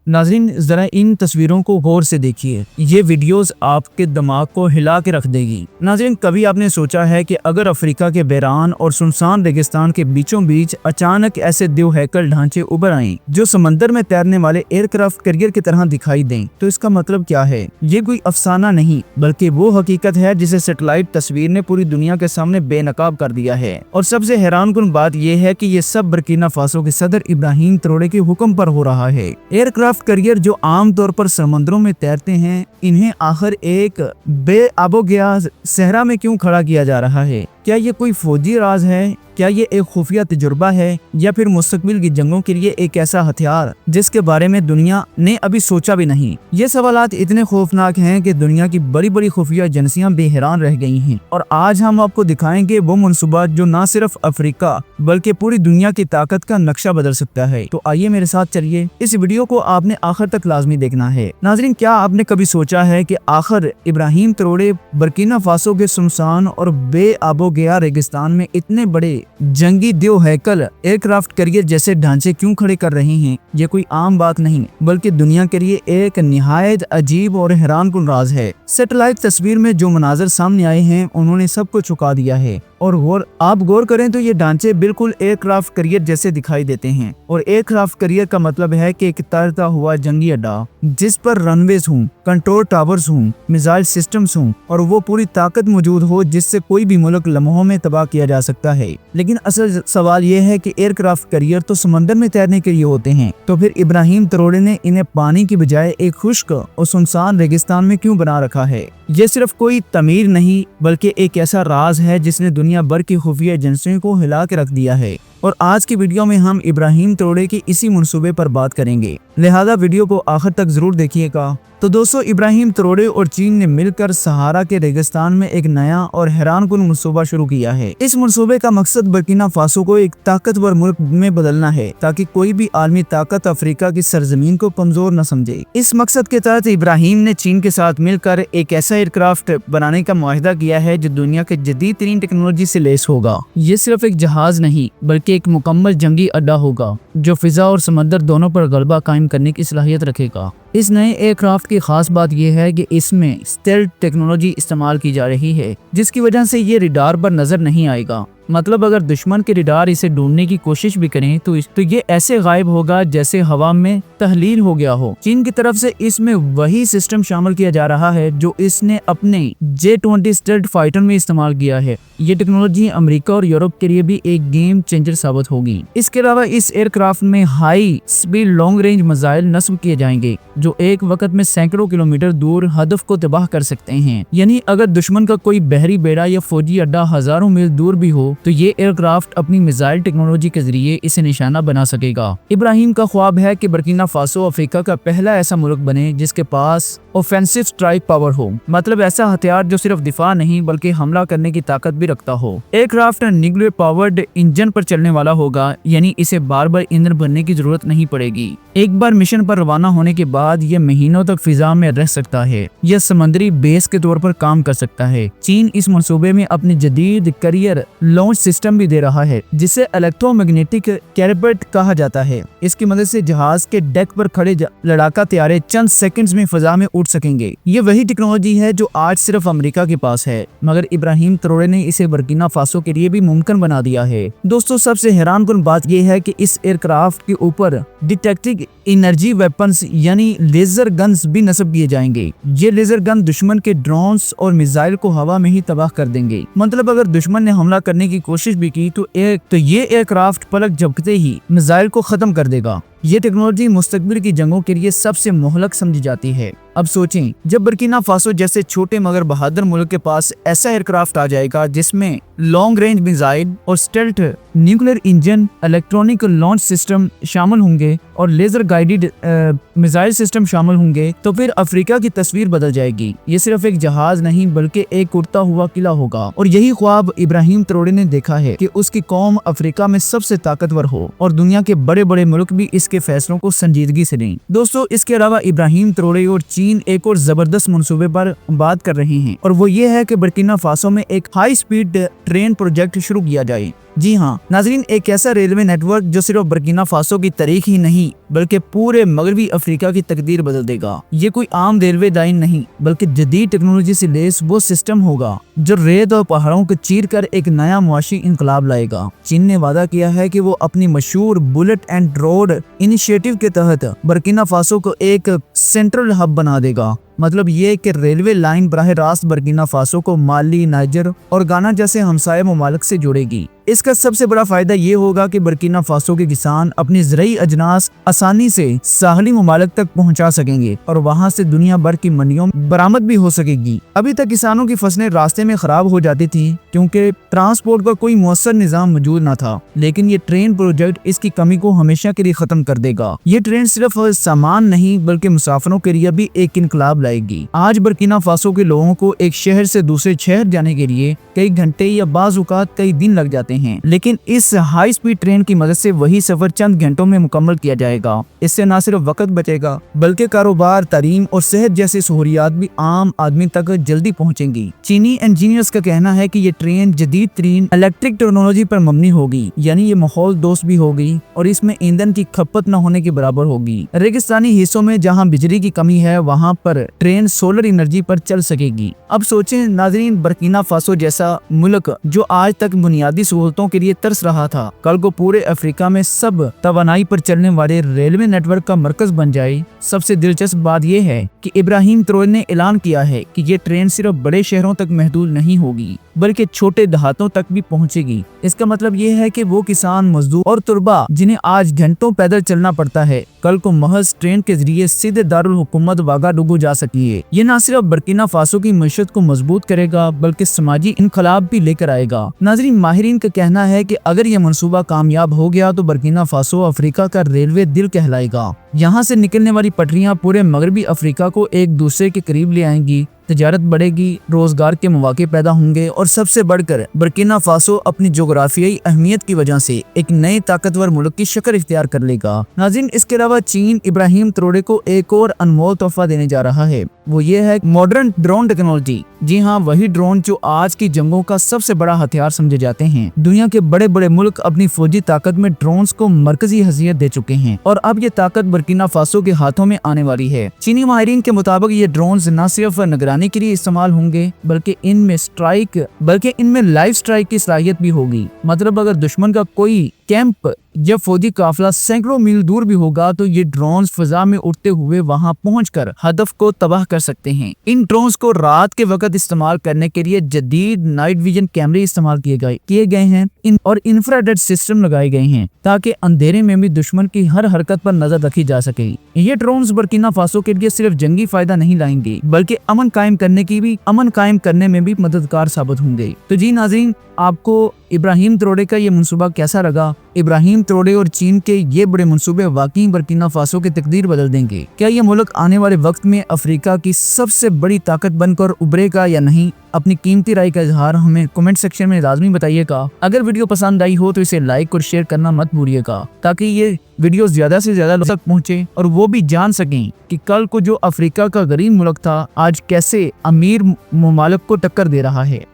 नाज़रीन जरा इन तस्वीरों को गौर से देखिए, ये वीडियोस आपके दिमाग को हिला के रख देगी। नाज़रीन कभी आपने सोचा है कि अगर अफ्रीका के बैरान और सुनसान रेगिस्तान के बीचों बीच अचानक ऐसे दो हैकल ढांचे उभर आएं जो समंदर में तैरने वाले एयरक्राफ्ट कैरियर की तरह दिखाई दें, तो इसका मतलब क्या है? ये कोई अफसाना नहीं बल्कि वो हकीकत है जिसे सैटेलाइट तस्वीर ने पूरी दुनिया के सामने बेनकाब कर दिया है। और सबसे हैरानकुन बात यह है कि ये सब बुर्किना फासो के सदर इब्राहिम ट्रोरे के हुक्म पर हो रहा है। एयरक्राफ्ट कैरियर जो आमतौर पर समंदरों में तैरते हैं, इन्हें आखिर एक बेआबोगया सहरा में क्यों खड़ा किया जा रहा है? क्या ये कोई फौजी राज है? क्या ये एक खुफिया तजुर्बा है या फिर मुस्तकबिल की जंगों के लिए एक ऐसा हथियार जिसके बारे में दुनिया ने अभी सोचा भी नहीं? ये सवालात इतने खौफनाक हैं कि दुनिया की बड़ी बड़ी खुफिया एजेंसियां बेहरान रह गई हैं। और आज हम आपको दिखाएंगे वो मनसूबा जो न सिर्फ अफ्रीका बल्कि पूरी दुनिया की ताकत का नक्शा बदल सकता है। तो आइए मेरे साथ चलिए, इस वीडियो को आपने आखिर तक लाजमी देखना है। नाज़रीन क्या आपने कभी सोचा है कि आखिर इब्राहिम ट्रोरे बुर्किना फासो के सुनसान और बेआबोगया रेगिस्तान में इतने बड़े जंगी दो हैकल एयरक्राफ्ट कैरियर जैसे ढांचे क्यों खड़े कर रहे हैं? ये कोई आम बात नहीं बल्कि दुनिया के लिए एक निहायत अजीब और हैरानकुन राज है। सैटेलाइट तस्वीर में जो मनाजर सामने आए हैं उन्होंने सबको चुका दिया है। और आप गौर करें तो ये ढांचे बिल्कुल एयरक्राफ्ट कैरियर जैसे दिखाई देते हैं। और एयरक्राफ्ट कैरियर का मतलब है कि एक तैरता हुआ जंगी अड्डा जिस पर रनवेज हों, कंट्रोल टावर्स हों, मिसाइल सिस्टम्स हों और वो पूरी ताकत मौजूद हो जिससे कोई भी मुल्क लम्हों में तबाह किया जा सकता है। लेकिन असल सवाल ये है कि एयरक्राफ्ट कैरियर तो समंदर में तैरने के लिए होते हैं, तो फिर इब्राहिम ट्रोरे ने इन्हें पानी की बजाय एक खुश्क और सुनसान रेगिस्तान में क्यों बना रखा है? ये सिर्फ कोई तमीर नहीं बल्कि एक ऐसा राज है जिसने दुनिया भर की खुफिया एजेंसियों को हिला के रख दिया है। और आज की वीडियो में हम इब्राहिम ट्रोरे के इसी मंसूबे पर बात करेंगे, लिहाजा वीडियो को आखिर तक जरूर देखिएगा। तो दोस्तों, इब्राहिम ट्रोरे और चीन ने मिलकर सहारा के रेगिस्तान में एक नया और हैरानकुन मंसूबा शुरू किया है। इस मंसूबे का मकसद बुर्किना फासो को एक ताकतवर मुल्क में बदलना है ताकि कोई भी आलमी ताकत अफ्रीका की सरजमीन को कमजोर न समझे। इस मकसद के तहत इब्राहिम ने चीन के साथ मिलकर एक ऐसा एयरक्राफ्ट बनाने का मुआहिदा किया है जो दुनिया के जदीद तरीन टेक्नोलॉजी से लेस होगा। ये सिर्फ एक जहाज नहीं बल्कि एक मुकम्मल जंगी अड्डा होगा जो फिजा और समंदर दोनों पर गलबा कायम करने की सलाहियत रखेगा। इस नए एयरक्राफ्ट की खास बात यह है कि इसमें स्टेल्थ टेक्नोलॉजी इस्तेमाल की जा रही है जिसकी वजह से ये रडार पर नजर नहीं आएगा। मतलब अगर दुश्मन के रडार इसे ढूंढने की कोशिश भी करें तो ये ऐसे गायब होगा जैसे हवा में तहलील हो गया हो। चीन की तरफ से इसमें वही सिस्टम शामिल किया जा रहा है जो इसने अपने J-20 स्टेल्थ फाइटर में इस्तेमाल किया है। ये टेक्नोलॉजी अमेरिका और यूरोप के लिए भी एक गेम चेंजर साबित होगी। इसके अलावा इस एयरक्राफ्ट में high speed long range missile नस्ब किए जाएंगे जो एक वक्त में सैकड़ों किलोमीटर दूर हदफ को तबाह कर सकते हैं। यानी अगर दुश्मन का कोई बहरी बेड़ा या फौजी अड्डा हजारों मील दूर भी हो तो ये एयरक्राफ्ट अपनी मिसाइल टेक्नोलॉजी के जरिए इसे निशाना बना सकेगा। इब्राहिम का ख्वाब है कि बुर्किना फासो अफ्रीका का पहला ऐसा मुल्क बने जिसके पास ऑफेंसिव स्ट्राइक पावर हो, मतलब ऐसा हथियार जो सिर्फ दिफा नहीं बल्कि हमला करने की ताकत भी रखता हो। एयरक्राफ्ट न्यूक्लियर पावर्ड इंजन पर चलने वाला होगा, यानी इसे बार बार ईंधन भरने की जरूरत नहीं पड़ेगी। एक बार मिशन पर रवाना होने के बाद ये महीनों तक फिजा में रह सकता है या समुद्री बेस के तौर पर काम कर सकता है। चीन इस मंसूबे में अपनी जदीद कैरियर लॉन्च सिस्टम भी दे रहा है जिसे इलेक्ट्रोमैग्नेटिक कैरेपेट कहा जाता है। इसकी मदद से जहाज के डेक पर खड़े लड़ाका तैयारे चंद सेकंड्स में फिजा में उड़ सकेंगे। ये वही टेक्नोलॉजी है जो आज सिर्फ अमेरिका के पास है, मगर इब्राहिम ट्रोरे ने इसे बुर्किना फासो के लिए भी मुमकिन बना दिया है। दोस्तों, सबसे हैरानकुन बात यह है कि इस एयरक्राफ्ट के ऊपर डिटेक्टिव एनर्जी वेपन्स यानी लेजर गन्स भी नस्ब किए जाएंगे। ये लेजर गन दुश्मन के ड्रोन्स और मिसाइल को हवा में ही तबाह कर देंगे। मतलब अगर दुश्मन ने हमला करने की कोशिश भी की तो ये एयरक्राफ्ट पलक झपकते ही मिसाइल को खत्म कर देगा। ये टेक्नोलॉजी मुस्तकबिल की जंगों के लिए सबसे मोहलक समझी जाती है। अब सोचें, जब बुर्किना फासो जैसे छोटे मगर बहादुर मुल्क के पास ऐसा एयरक्राफ्ट आ जाएगा जिसमें लॉन्ग रेंज मिसाइल और stealth nuclear engine, electronic launch system शामिल होंगे और लेजर गाइडेड मिसाइल सिस्टम शामिल होंगे, तो फिर अफ्रीका की तस्वीर बदल जाएगी। ये सिर्फ एक जहाज नहीं बल्कि एक उड़ता हुआ किला होगा। और यही ख्वाब इब्राहिम ट्रोरे ने देखा है कि उसकी कौम अफ्रीका में सबसे ताकतवर हो और दुनिया के बड़े बड़े मुल्क भी इसके फैसलों को संजीदगी से लें। दोस्तों, इसके अलावा इब्राहिम ट्रोरे और चीन एक और जबरदस्त मंसूबे पर बात कर रहे हैं और वो ये है कि बुर्किना फासो में एक हाई स्पीड ट्रेन प्रोजेक्ट शुरू किया जाए। जी हाँ नाजरीन, एक ऐसा रेलवे नेटवर्क जो सिर्फ बर्किना फासो की तारीख ही नहीं बल्कि पूरे मगरबी अफ्रीका की तकदीर बदल देगा। ये कोई आम रेलवे लाइन नहीं बल्कि जदीद टेक्नोलॉजी से लेस वो सिस्टम होगा जो रेत और पहाड़ों को चीर कर एक नया मुआशी इनकलाब लाएगा। चीन ने वादा किया है कि वो अपनी मशहूर बुलेट एंड रोड इनिशिएटिव के तहत बर्किना फासो को एक सेंट्रल हब बना देगा। मतलब ये कि रेलवे लाइन बराह रास्त बर्किना फासो को माली, नाइजर और गाना जैसे हमसाये ममालिक से जोड़ेगी। इसका सबसे बड़ा फायदा ये होगा कि बर्किना फासो के किसान अपनी ज़राई अजनास आसानी से साहली ममालिक तक पहुंचा सकेंगे और वहां से दुनिया भर की मंडियों में बरामद भी हो सकेगी। अभी तक किसानों की फसलें रास्ते में खराब हो जाती थी क्योंकि ट्रांसपोर्ट का कोई मुअस्सर निज़ाम मौजूद न था, लेकिन ये ट्रेन प्रोजेक्ट इसकी कमी को हमेशा के लिए खत्म कर देगा। ये ट्रेन सिर्फ सामान नहीं बल्कि मुसाफिरों के लिए भी एक इनकलाब लाएगी। आज बर्किना फासो के लोगों को एक शहर से दूसरे शहर जाने के लिए कई घंटे या बाज़ औक़ात कई दिन लग जाते हैं, लेकिन इस हाई स्पीड ट्रेन की मदद से वही सफर चंद घंटों में मुकम्मल किया जाएगा। इससे न सिर्फ वक्त बचेगा बल्कि कारोबार, तालीम और सेहत जैसी सहूलियात भी आम आदमी तक जल्दी पहुंचेंगी। चीनी इंजीनियर्स का कहना है कि ये ट्रेन जदीद तरीन इलेक्ट्रिक टेक्नोलॉजी पर मबनी होगी, यानी ये माहौल दोस्त भी होगी और इसमें ईंधन की खपत न होने के बराबर होगी। रेगिस्तानी हिस्सों में जहाँ बिजली की कमी है वहाँ पर ट्रेन सोलर एनर्जी पर चल सकेगी। अब सोचें नाजरीन, बर्किना फासो जैसा मुल्क जो आज तक बुनियादी सहूलतों के लिए तरस रहा था, कल को पूरे अफ्रीका में सब तवानाई पर चलने वाले रेलवे नेटवर्क का मरकज बन जाए। सबसे दिलचस्प बात यह है कि इब्राहिम ट्रोरे ने ऐलान किया है कि ये ट्रेन सिर्फ बड़े शहरों तक महदूद नहीं होगी बल्कि छोटे देहातों तक भी पहुंचेगी। इसका मतलब ये है कि वो किसान, मजदूर और तुरबा जिन्हें आज घंटों पैदल चलना पड़ता है, कल को महज ट्रेन के जरिए सीधे दारुल हुकूमत वागाडुगू जा सकेंगे। ये न सिर्फ बर्किना फासो की मईशत को मजबूत करेगा बल्कि समाजी इनकलाब भी लेकर आएगा। नाज़रीन, माहिरीन का कहना है कि अगर ये मंसूबा कामयाब हो गया तो बर्किना फासो अफ्रीका का रेलवे दिल कहलाएगा। यहाँ से निकलने वाली पटरियाँ पूरे मगरबी अफ्रीका को एक दूसरे के करीब ले आएंगी, तजारत बढ़ेगी, रोजगार के मौके पैदा होंगे और सबसे बढ़कर बर्किना फासो अपनी जोग्राफियाई अहमियत की वजह से एक नए ताकतवर मुल्क की शक्ल इख्तियार कर लेगा। नाज़रीन, इसके अलावा चीन इब्राहिम ट्रोरे को एक और अनमोल तोहफा देने जा रहा है, वो ये है मॉडर्न ड्रोन टेक्नोलॉजी। जी हाँ, वही ड्रोन जो आज की जंगों का सबसे बड़ा हथियार समझे जाते हैं। दुनिया के बड़े बड़े मुल्क अपनी फौजी ताकत में ड्रोन्स को मरकजी हैसियत दे चुके हैं और अब ये ताकत बर्किना फासो के हाथों में आने वाली है। चीनी माहिरीन के मुताबिक ये ड्रोन्स न सिर्फ निगरानी के लिए इस्तेमाल होंगे बल्कि इनमें लाइव स्ट्राइक की सलाहियत भी होगी। मतलब अगर दुश्मन का कोई कैंप या फौजी काफिला सैकड़ों मील दूर भी होगा तो ये ड्रोन्स फिजा में उड़ते हुए वहां पहुंचकर हदफ को तबाह कर सकते हैं। इन ड्रोन्स को रात के वक्त इस्तेमाल करने के लिए जदीद नाइट विजन कैमरे इस्तेमाल किए गए हैं और इंफ्रारेड सिस्टम लगाए गए हैं ताकि अंधेरे में भी दुश्मन की हर हरकत पर नजर रखी जा सके। ये ड्रोन्स बर्किना फासो के लिए सिर्फ जंगी फायदा नहीं लाएंगे बल्कि अमन कायम करने में भी मददगार साबित होंगे। तो जी नाज़रीन, आपको इब्राहिम ट्रोरे का ये मंसूबा कैसा लगा? इब्राहिम ट्रोरे और चीन के ये बड़े मंसूबे वाकई बर्किना फासो की तकदीर बदल देंगे। क्या ये मुल्क आने वाले वक्त में अफ्रीका की सबसे बड़ी ताकत बनकर उभरेगा या नहीं? अपनी कीमती राय का इजहार हमें कमेंट सेक्शन में लाजमी बताइएगा। अगर वीडियो पसंद आई हो तो इसे लाइक और शेयर करना मत भूलिएगा ताकि ये वीडियो ज्यादा से ज्यादा लोगों तक पहुंचे और वो भी जान सकें कि कल को जो अफ्रीका का गरीब मुल्क था आज कैसे अमीर ममालिक को टक्कर दे रहा है।